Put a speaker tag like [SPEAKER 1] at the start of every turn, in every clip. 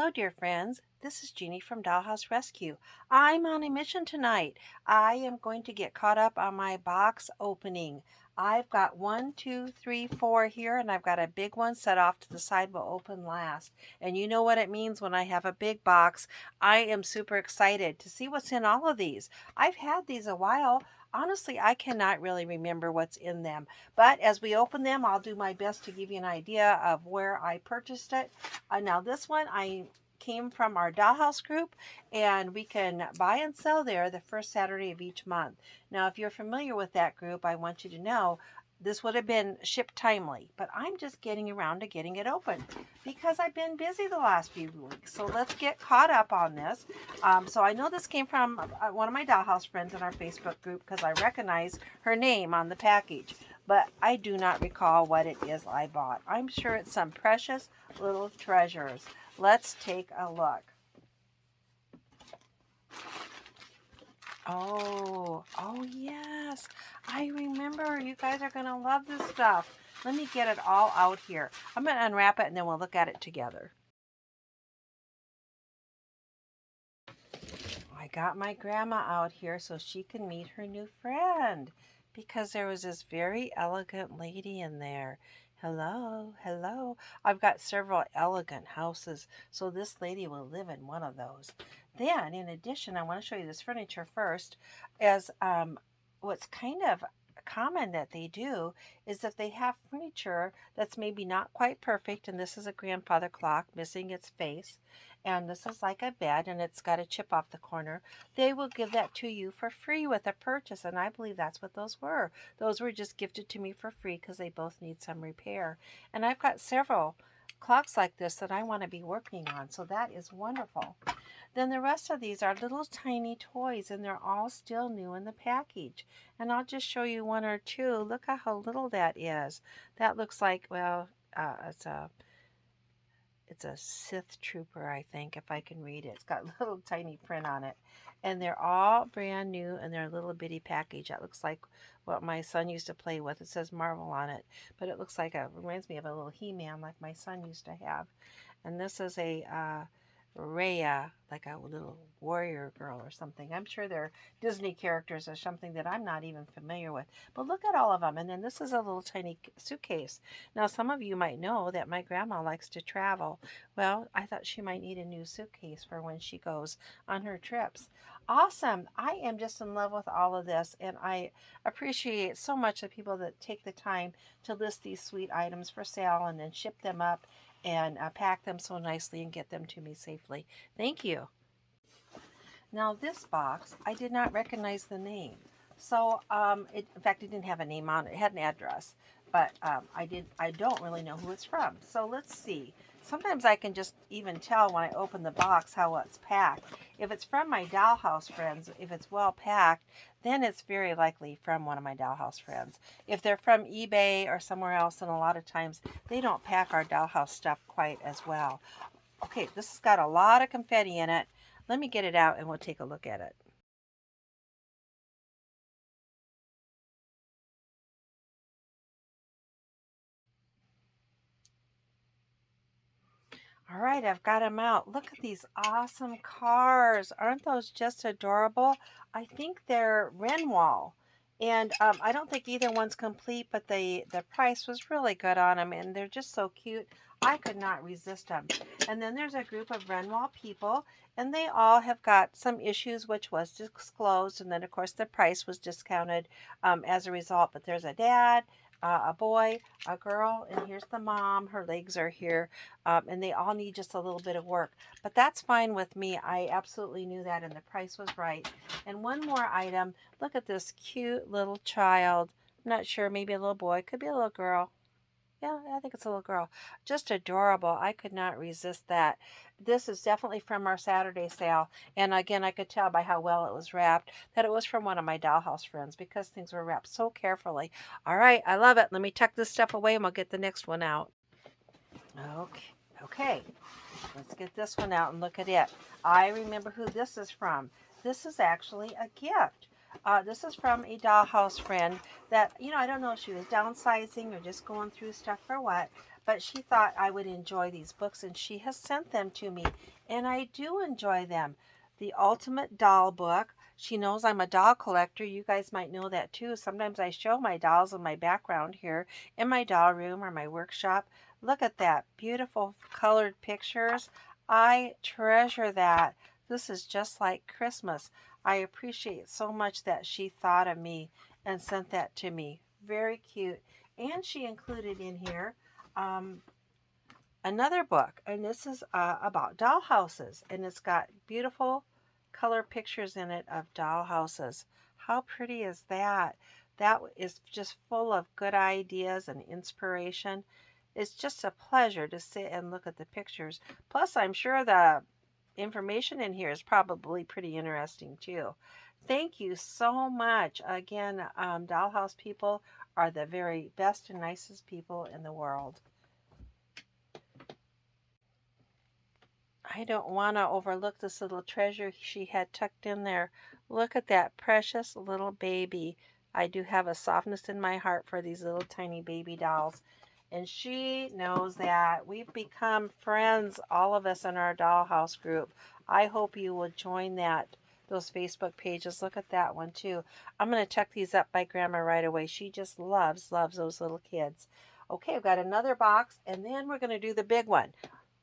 [SPEAKER 1] Hello, dear friends. This is Jeannie from Dollhouse Rescue. I'm on a mission tonight. I am going to get caught up on my box opening. I've got one, two, three, four here, and I've got a big one set off to the side will open last. And you know what it means when I have a big box. I am super excited to see what's in all of these. I've had these a while. Honestly, I cannot really remember what's in them. But as we open them, I'll do my best to give you an idea of where I purchased it. Now this one I came from our Dollhouse group, and we can buy and sell there the first Saturday of each month. Now, if you're familiar with that group, I want you to know this would have been shipped timely, but I'm just getting around to getting it open because I've been busy the last few weeks. So let's get caught up on this. So I know this came from one of my Dollhouse friends in our Facebook group because I recognize her name on the package, but I do not recall what it is I bought. I'm sure it's some precious little treasures. Let's take a look. Oh yes. I remember. You guys are going to love this stuff. Let me get it all out here. I'm going to unwrap it and then we'll look at it together. I got my grandma out here so she can meet her new friend because there was this very elegant lady in there. Hello, hello. I've got several elegant houses, so this lady will live in one of those. Then, in addition, I want to show you this furniture first. As what's kind of common that they do is that they have furniture that's maybe not quite perfect, and this is a grandfather clock missing its face, and this is like a bed and it's got a chip off the corner. They will give that to you for free with a purchase, and I believe that's what those were. Those were just gifted to me for free because they both need some repair. And I've got several clocks like this that I want to be working on, so that is wonderful. Then the rest of these are little tiny toys, and they're all still new in the package. And I'll just show you one or two. Look at how little that is. That looks like, well, it's a Sith trooper, I think, if I can read it. It's got little tiny print on it. And they're all brand new in their little bitty package. That looks like what my son used to play with. It says Marvel on it, but it looks like reminds me of a little He-Man like my son used to have. And this is a Rhea, like a little warrior girl or something. I'm sure they're Disney characters or something that I'm not even familiar with. But look at all of them. And then this is a little tiny suitcase. Now, some of you might know that my grandma likes to travel. Well, I thought she might need a new suitcase for when she goes on her trips. Awesome. I am just in love with all of this, and I appreciate so much the people that take the time to list these sweet items for sale and then ship them up and pack them so nicely and get them to me safely. Thank you. Now this box, I did not recognize the name. So, in fact, it didn't have a name on it. It had an address, but I don't really know who it's from. So let's see. Sometimes I can just even tell when I open the box how it's packed. If it's from my Dollhouse friends, if it's well packed, then it's very likely from one of my Dollhouse friends. If they're from eBay or somewhere else, then a lot of times they don't pack our Dollhouse stuff quite as well. Okay, this has got a lot of confetti in it. Let me get it out and we'll take a look at it. All right, I've got them out. Look at these awesome cars. Aren't those just adorable? I think they're Renwall. And I don't think either one's complete, but the price was really good on them, and they're just so cute. I could not resist them. And then there's a group of Renwall people, and they all have got some issues, which was disclosed, and then of course the price was discounted as a result. But there's a dad, a boy, a girl, and here's the mom. Her legs are here, and they all need just a little bit of work. But that's fine with me. I absolutely knew that, and the price was right. And one more item. Look at this cute little child. I'm not sure, maybe a little boy, could be a little girl. Yeah, I think it's a little girl. Just adorable. I could not resist that. This is definitely from our Saturday sale. And again, I could tell by how well it was wrapped that it was from one of my Dollhouse friends because things were wrapped so carefully. All right, I love it. Let me tuck this stuff away and we'll get the next one out. Okay. Let's get this one out and look at it. I remember who this is from. This is actually a gift. This is from a Dollhouse friend that, I don't know if she was downsizing or just going through stuff or what, but she thought I would enjoy these books, and she has sent them to me, and I do enjoy them. The Ultimate Doll Book. She knows I'm a doll collector. You guys might know that too. Sometimes I show my dolls in my background here in my doll room or my workshop. Look at that. Beautiful colored pictures. I treasure that. This is just like Christmas. I appreciate so much that she thought of me and sent that to me. Very cute. And she included in here um, another book, and this is about doll houses, and it's got beautiful color pictures in it of doll houses. How pretty is that? That is just full of good ideas and inspiration. It's just a pleasure to sit and look at the pictures. Plus, I'm sure the information in here is probably pretty interesting too. Thank you so much. Again, Dollhouse people are the very best and nicest people in the world. I don't want to overlook this little treasure she had tucked in there. Look at that precious little baby. I do have a softness in my heart for these little tiny baby dolls. And she knows that. We've become friends, all of us in our dollhouse group. I hope you will join those Facebook pages. Look at that one too. I'm going to check these up by Grandma right away. She just loves those little kids. Okay, I've got another box, and then we're going to do the big one.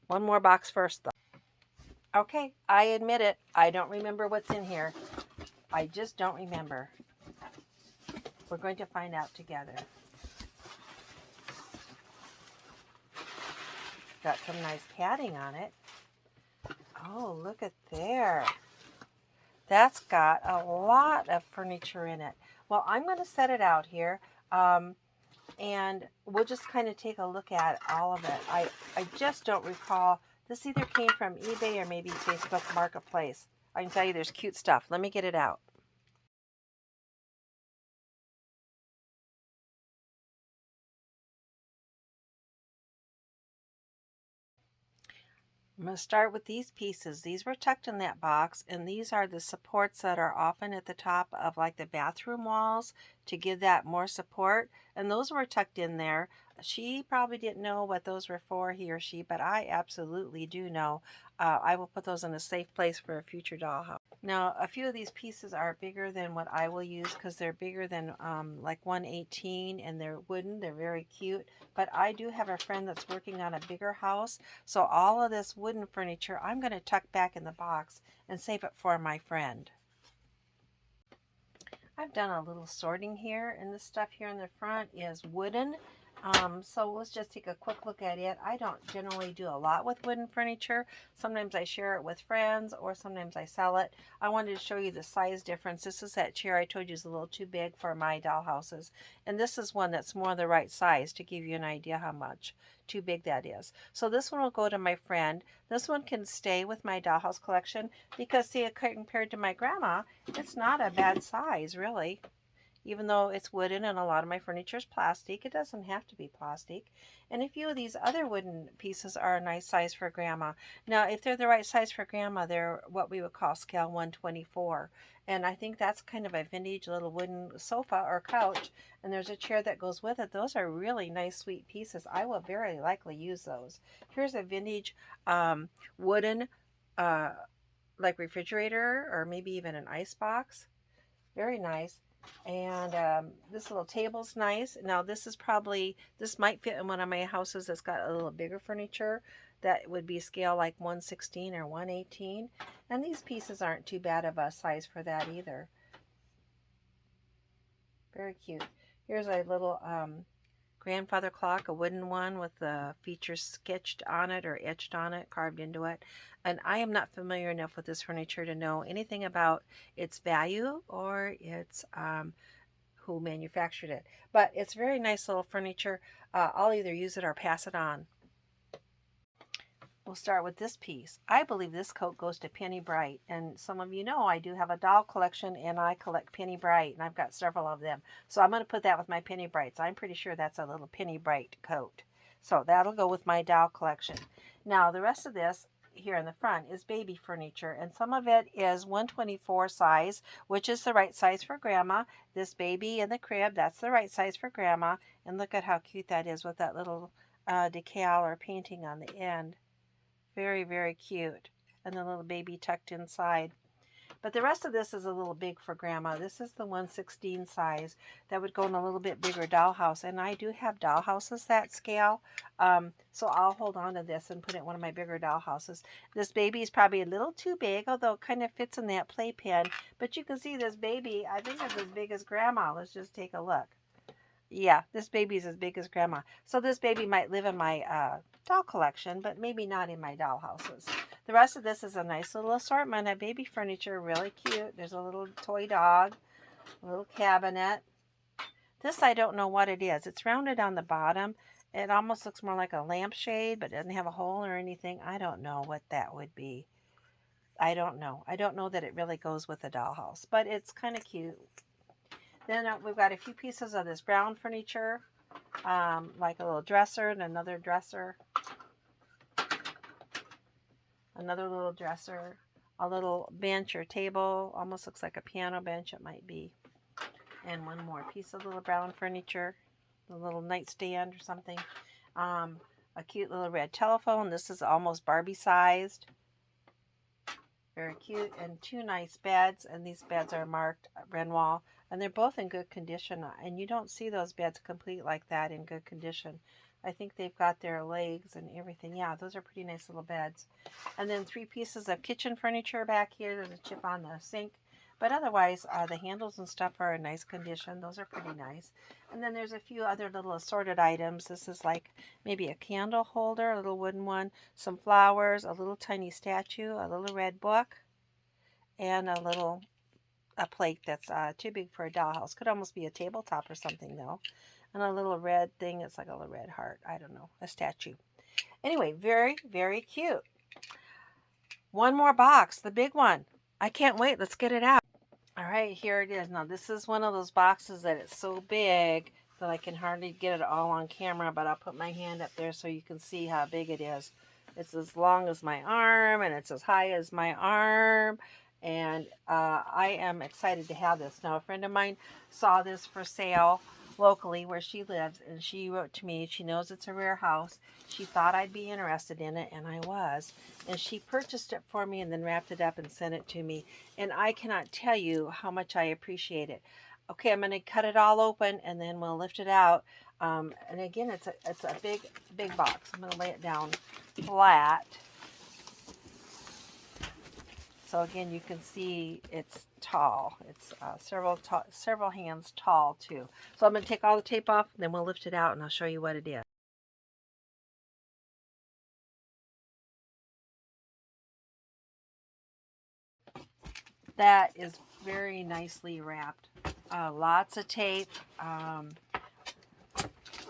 [SPEAKER 1] One more box first, though. Okay, I admit it. I don't remember what's in here. I just don't remember. We're going to find out together. Got some nice padding on it. Oh, look at there. That's got a lot of furniture in it. Well, I'm going to set it out here, and we'll just kind of take a look at all of it. I just don't recall. This either came from eBay or maybe Facebook Marketplace. I can tell you there's cute stuff. Let me get it out. I'm going to start with these pieces. These were tucked in that box, and these are the supports that are often at the top of like the bathroom walls to give that more support, and those were tucked in there. She probably didn't know what those were for, he or she, but I absolutely do know. I will put those in a safe place for a future dollhouse. Now, a few of these pieces are bigger than what I will use because they're bigger than like 118, and they're wooden. They're very cute. But I do have a friend that's working on a bigger house. So all of this wooden furniture, I'm going to tuck back in the box and save it for my friend. I've done a little sorting here, and this stuff here in the front is wooden. So let's just take a quick look at it. I don't generally do a lot with wooden furniture. Sometimes I share it with friends, or sometimes I sell it. I wanted to show you the size difference. This is that chair I told you is a little too big for my dollhouses. And this is one that's more the right size to give you an idea how much too big that is. So this one will go to my friend. This one can stay with my dollhouse collection because, see, compared to my grandma, it's not a bad size, really. Even though it's wooden and a lot of my furniture is plastic, it doesn't have to be plastic. And a few of these other wooden pieces are a nice size for grandma. Now, if they're the right size for grandma, they're what we would call scale 124. And I think that's kind of a vintage little wooden sofa or couch. And there's a chair that goes with it. Those are really nice, sweet pieces. I will very likely use those. Here's a vintage wooden like refrigerator, or maybe even an ice box. Very nice. And this little table's nice. Now this might fit in one of my houses that's got a little bigger furniture. That would be scale like 116 or 118. And these pieces aren't too bad of a size for that either. Very cute. Here's a little grandfather clock, a wooden one with the features sketched on it or etched on it, carved into it. And I am not familiar enough with this furniture to know anything about its value or its who manufactured it. But it's very nice little furniture. I'll either use it or pass it on. We'll start with this piece. I believe this coat goes to Penny Bright, and some of you know I do have a doll collection, and I collect Penny Bright, and I've got several of them. So I'm going to put that with my Penny Brights. I'm pretty sure that's a little Penny Bright coat. So that'll go with my doll collection. Now the rest of this here in the front is baby furniture, and some of it is 124 size, which is the right size for grandma. This baby in the crib, that's the right size for grandma. And look at how cute that is with that little decal or painting on the end. Very, very cute. And the little baby tucked inside. But the rest of this is a little big for Grandma. This is the 1/16 size that would go in a little bit bigger dollhouse. And I do have dollhouses that scale. So I'll hold on to this and put it in one of my bigger dollhouses. This baby is probably a little too big, although it kind of fits in that playpen. But you can see this baby, I think it's as big as Grandma. Let's just take a look. Yeah, this baby's as big as Grandma. So this baby might live in my doll collection, but maybe not in my doll houses. The rest of this is a nice little assortment of baby furniture, really cute. There's a little toy dog, a little cabinet. This I don't know what it is. It's rounded on the bottom. It almost looks more like a lampshade, but doesn't have a hole or anything. I don't know what that would be. I don't know. I don't know that it really goes with a dollhouse, but it's kind of cute. Then we've got a few pieces of this brown furniture, like a little dresser and another dresser, another little dresser, a little bench or table, almost looks like a piano bench it might be, and one more piece of little brown furniture, a little nightstand or something, a cute little red telephone. This is almost Barbie sized, very cute, and two nice beds, and these beds are marked Renoir, and they're both in good condition, and you don't see those beds complete like that in good condition. I think they've got their legs and everything. Yeah, those are pretty nice little beds. And then 3 pieces of kitchen furniture back here. There's a chip on the sink, but otherwise the handles and stuff are in nice condition. Those are pretty nice. And then there's a few other little assorted items. This is like maybe a candle holder, a little wooden one, some flowers, a little tiny statue, a little red book, and a plate that's too big for a dollhouse. Could almost be a tabletop or something though. And a little red thing. It's like a little red heart. I don't know. A statue. Anyway, very, very cute. One more box. The big one. I can't wait. Let's get it out. All right, here it is. Now, this is one of those boxes that it's so big that I can hardly get it all on camera, but I'll put my hand up there so you can see how big it is. It's as long as my arm, and it's as high as my arm, and I am excited to have this. Now, a friend of mine saw this for sale locally where she lives, and she wrote to me. She knows it's a rare house. She thought I'd be interested in it, and I was. And she purchased it for me and then wrapped it up and sent it to me. And I cannot tell you how much I appreciate it. Okay, I'm going to cut it all open, and then we'll lift it out. And again, it's a big box. I'm going to lay it down flat. So again, you can see it's tall. It's several hands tall too. So I'm going to take all the tape off, and then we'll lift it out, and I'll show you what it is. That is very nicely wrapped. Lots of tape.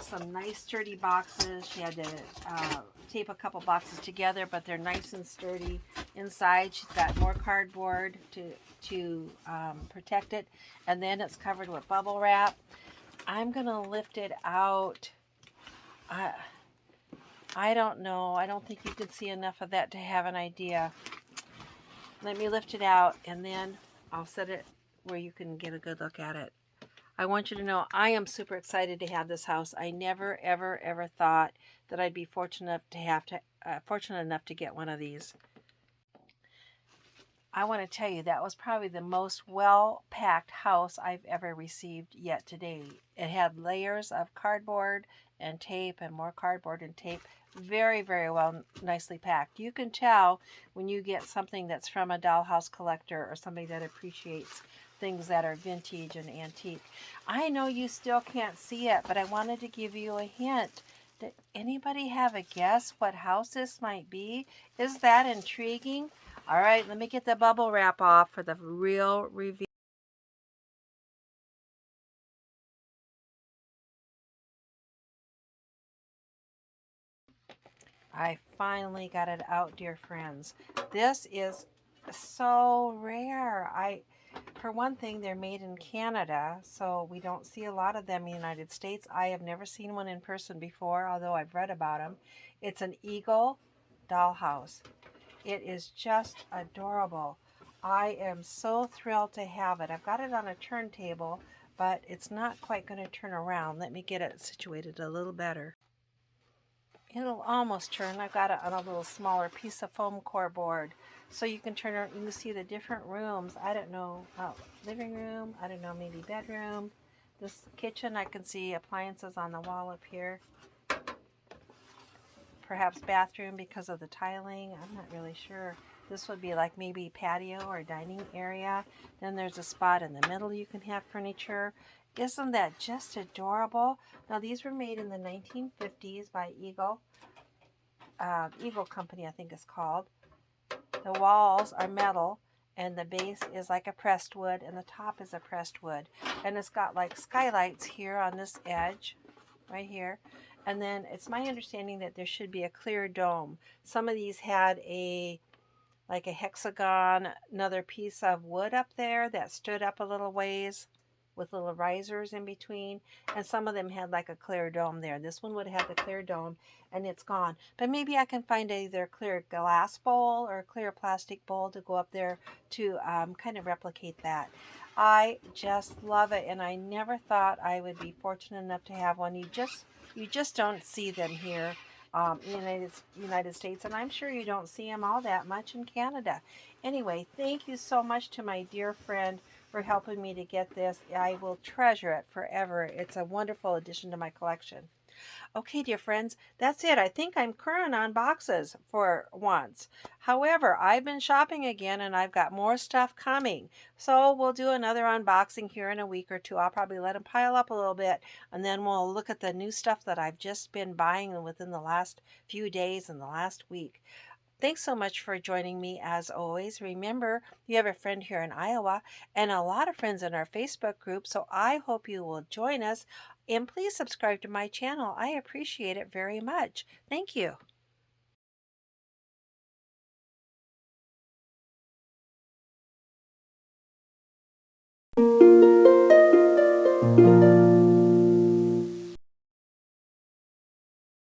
[SPEAKER 1] Some nice sturdy boxes. She had to tape a couple boxes together, but they're nice and sturdy inside. She's got more cardboard to protect it, and then it's covered with bubble wrap. I'm gonna lift it out. I don't know. I don't think you can see enough of that to have an idea. Let me lift it out, and then I'll set it where you can get a good look at it. I want you to know I am super excited to have this house. I never, ever, ever thought that I'd be fortunate enough to get one of these. I want to tell you that was probably the most well-packed house I've ever received yet today. It had layers of cardboard and tape and more cardboard and tape. Very, very well, nicely packed. You can tell when you get something that's from a dollhouse collector or somebody that appreciates things that are vintage and antique. I know you still can't see it, but I wanted to give you a hint. Did anybody have a guess what house this might be? Is that intriguing? All right, let me get the bubble wrap off for the real reveal. I finally got it out, dear friends. This is so rare. For one thing, they're made in Canada, so we don't see a lot of them in the United States. I have never seen one in person before, although I've read about them. It's an Eagle dollhouse. It is just adorable. I am so thrilled to have it. I've got it on a turntable, but it's not quite going to turn around. Let me get it situated a little better. It'll almost turn. I've got it on a little smaller piece of foam core board. So you can turn it, you can see the different rooms. I don't know, living room, I don't know, maybe bedroom. This kitchen, I can see appliances on the wall up here. Perhaps bathroom because of the tiling. I'm not really sure. This would be like maybe patio or dining area. Then there's a spot in the middle you can have furniture. Isn't that just adorable? Now these were made in the 1950s by Eagle. Eagle Company, I think it's called. The walls are metal and the base is like a pressed wood and the top is a pressed wood. And it's got like skylights here on this edge, right here. And then it's my understanding that there should be a clear dome. Some of these had like a hexagon, another piece of wood up there that stood up a little ways with little risers in between, and some of them had like a clear dome there. This one would have the clear dome and it's gone, but maybe I can find either a clear glass bowl or a clear plastic bowl to go up there to kind of replicate that. I just love it, and I never thought I would be fortunate enough to have one. You just don't see them here in the United States, and I'm sure you don't see them all that much in Canada. Anyway, thank you so much to my dear friend for helping me to get this. I will treasure it forever. It's a wonderful addition to my collection. Okay, dear friends, that's it. I think I'm current on boxes for once. However, I've been shopping again and I've got more stuff coming. So we'll do another unboxing here in a week or two. I'll probably let them pile up a little bit and then we'll look at the new stuff that I've just been buying within the last few days and the last week. Thanks so much for joining me as always. Remember, you have a friend here in Iowa and a lot of friends in our Facebook group, so I hope you will join us. And please subscribe to my channel. I appreciate it very much. Thank you.